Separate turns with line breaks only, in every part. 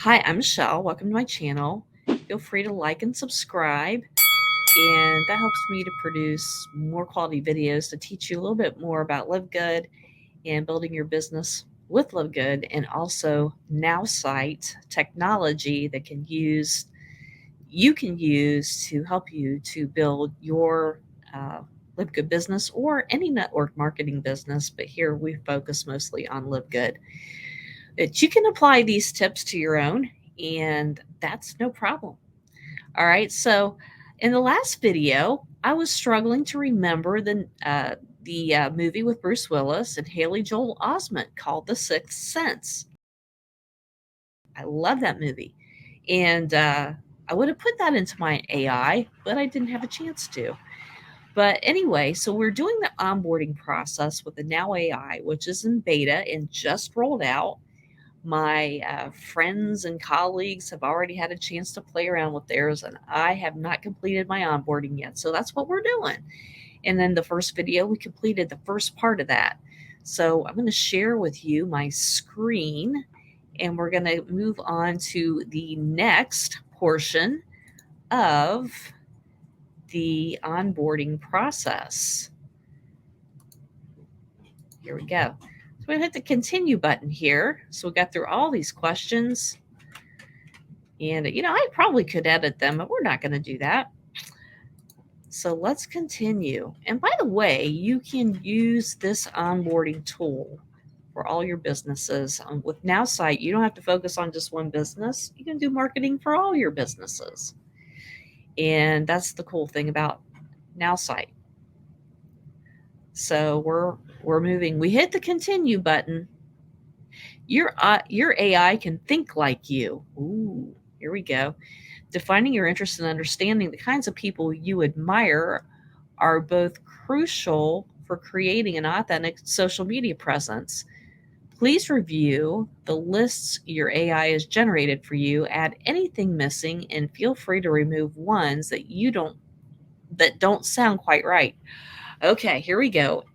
Hi, I'm Michelle. Welcome to my channel. Feel free to like and subscribe, and that helps me to produce more quality videos to teach you a little bit more about Live Good and building your business with Live Good, and also NowSite technology that you can use to help you to build your Live Good business or any network marketing business. But here we focus mostly on Live Good. That you can apply these tips to your own, and that's no problem. All right. So, in the last video, I was struggling to remember the movie with Bruce Willis and Haley Joel Osment called The Sixth Sense. I love that movie, and I would have put that into my AI, but I didn't have a chance to. But anyway, so we're doing the onboarding process with the Now AI, which is in beta and just rolled out. My friends and colleagues have already had a chance to play around with theirs, and I have not completed my onboarding yet. So that's what we're doing. And then the first video, we completed the first part of that. So I'm going to share with you my screen, and we're going to move on to the next portion of the onboarding process. Here we go. So I'm going to hit the continue button here. So we got through all these questions. And, I probably could edit them, but we're not going to do that. So let's continue. And by the way, you can use this onboarding tool for all your businesses. With NowSite, you don't have to focus on just one business. You can do marketing for all your businesses. And that's the cool thing about NowSite. So we're moving. We hit the continue button. Your AI can think like you. Ooh, here we go. Defining your interest and understanding the kinds of people you admire are both crucial for creating an authentic social media presence. Please review the lists your AI has generated for you, add anything missing, and feel free to remove ones that don't sound quite right. Okay, here we go.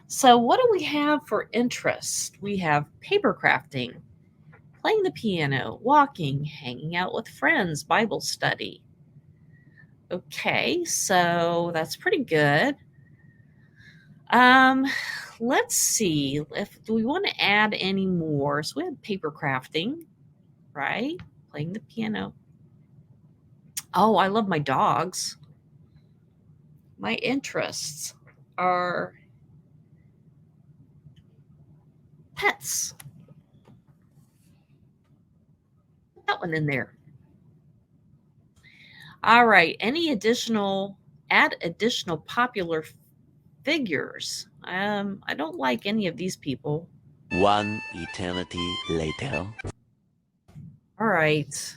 So what do we have for interest? We have paper crafting, playing the piano, walking, hanging out with friends, Bible study. Okay, so that's pretty good. Let's see do we want to add any more. So we had paper crafting, right? Playing the piano. Oh, I love my dogs. My interests are pets. Put that one in there. All right. Add additional popular figures. I don't like any of these people.
One eternity later.
All right.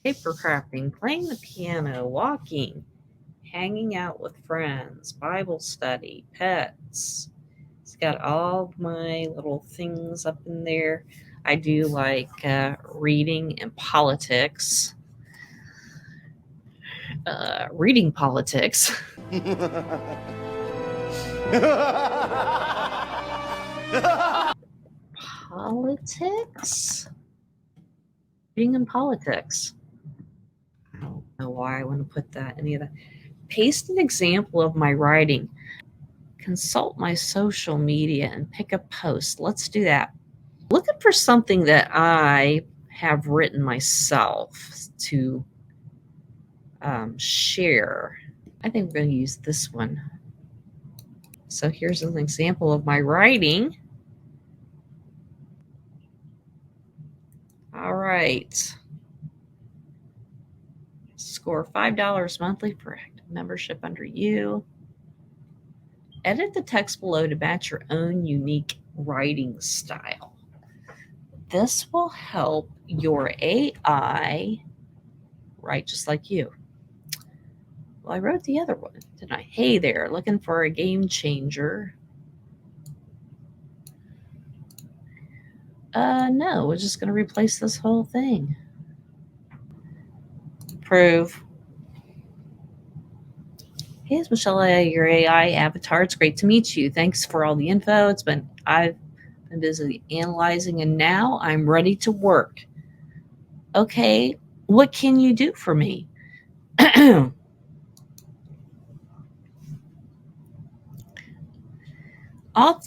Paper crafting, playing the piano, walking, hanging out with friends, Bible study, pets. It's got all my little things up in there. I do like reading and politics. Reading politics. Politics? Reading and politics. I don't know why I want to put any of that. Paste an example of my writing. Consult my social media and pick a post. Let's do that. Looking for something that I have written myself to share. I think we're going to use this one. So here's an example of my writing. All right. Score $5 monthly for active membership under you. Edit the text below to match your own unique writing style. This will help your AI write just like you. Well, I wrote the other one, didn't I? Hey there, looking for a game changer. No, we're just going to replace this whole thing. Approve. Hey, it's Michelle, your AI avatar. It's great to meet you. Thanks for all the info. I've been busy analyzing, and now I'm ready to work. Okay, what can you do for me? all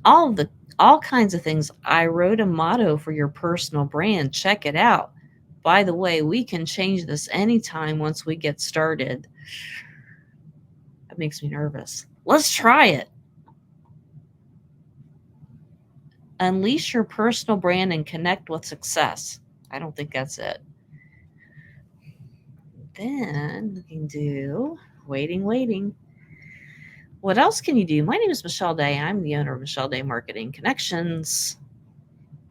all the all kinds of things. I wrote a motto for your personal brand. Check it out. By the way, we can change this anytime once we get started. That makes me nervous. Let's try it. Unleash your personal brand and connect with success. I don't think that's it. Then we can do waiting. What else can you do? My name is Michelle Day. I'm the owner of Michelle Day Marketing Connections.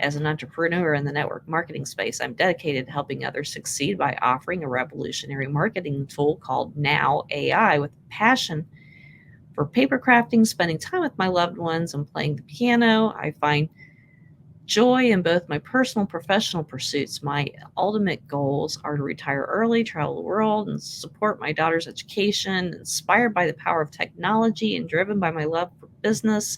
As an entrepreneur in the network marketing space, I'm dedicated to helping others succeed by offering a revolutionary marketing tool called NowAI with passion for paper crafting, spending time with my loved ones, and playing the piano. I find joy in both my personal and professional pursuits. My ultimate goals are to retire early, travel the world, and support my daughter's education. Inspired by the power of technology and driven by my love for business,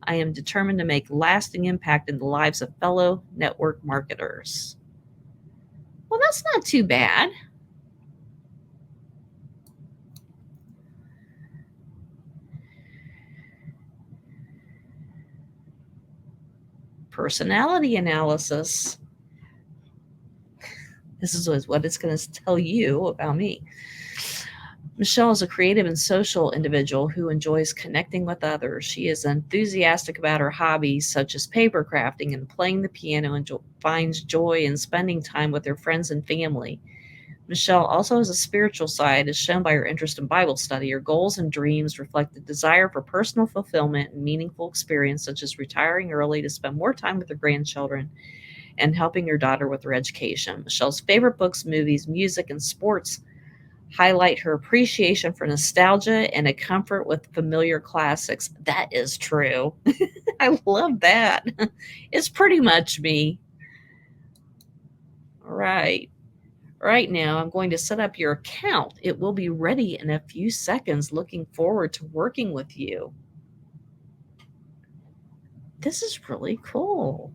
I am determined to make lasting impact in the lives of fellow network marketers. Well, that's not too bad. Personality analysis. This is what it's going to tell you about me. Michelle is a creative and social individual who enjoys connecting with others. She is enthusiastic about her hobbies, such as paper crafting and playing the piano, and finds joy in spending time with her friends and family. Michelle also has a spiritual side, as shown by her interest in Bible study. Her goals and dreams reflect a desire for personal fulfillment and meaningful experience, such as retiring early to spend more time with her grandchildren and helping her daughter with her education. Michelle's favorite books, movies, music, and sports highlight her appreciation for nostalgia and a comfort with familiar classics. That is true. I love that. It's pretty much me. All right. Right now, I'm going to set up your account. It will be ready in a few seconds. Looking forward to working with you. This is really cool.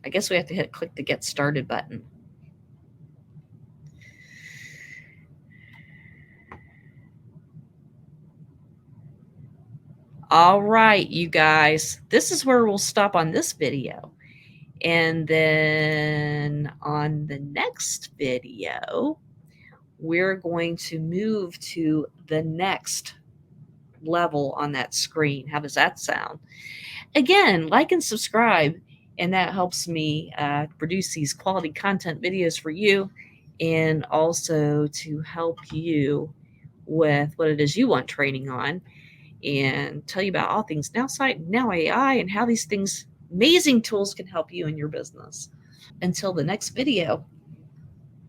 I guess we have to click the get started button. All right, you guys, this is where we'll stop on this video. And then on the next video, we're going to move to the next level on that screen. How does that sound? Again, like and subscribe, and that helps me produce these quality content videos for you, and also to help you with what it is you want training on, and tell you about all things Now Site, Now AI, and how these things, amazing tools, can help you in your business. Until the next video.